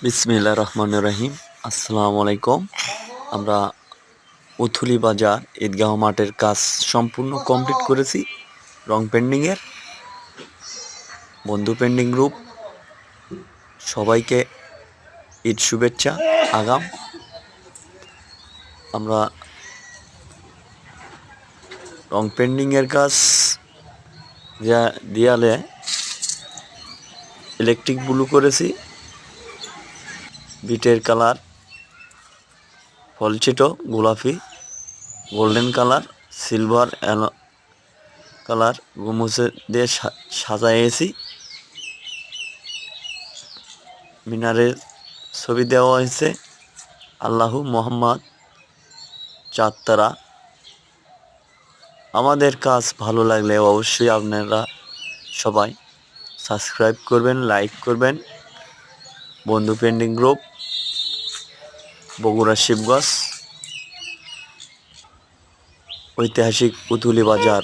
বিসমিল্লাহির রহমানির রহিম। আসসালামু আলাইকুম। আমরা উথুলি বাজার ঈদগাহ মাঠের কাজ সম্পূর্ণ কমপ্লিট করেছি। রং পেন্ডিংয়ের বন্ধু পেন্ডিং গ্রুপ সবাইকে ঈদ শুভেচ্ছা আগাম। আমরা রং পেন্ডিংয়ের কাজ দেয়ালে ইলেকট্রিক ব্লু করেছি, বিটের কালার, ফলচিটো গোলাপি, গোল্ডেন কালার, সিলভার কালার গোমুছে দিয়ে সাজাইয়েছি। মিনারের ছবি দেওয়া হয়েছে আল্লাহু মোহাম্মদ চাঁদতারা। আমাদের কাজ ভালো লাগলে অবশ্যই আপনারা সবাই সাবস্ক্রাইব করবেন, লাইক করবেন। বন্ধু পেন্ডিং গ্রুপ, বগুড়া শিবগঞ্জ, ঐতিহাসিক উথুলি বাজার।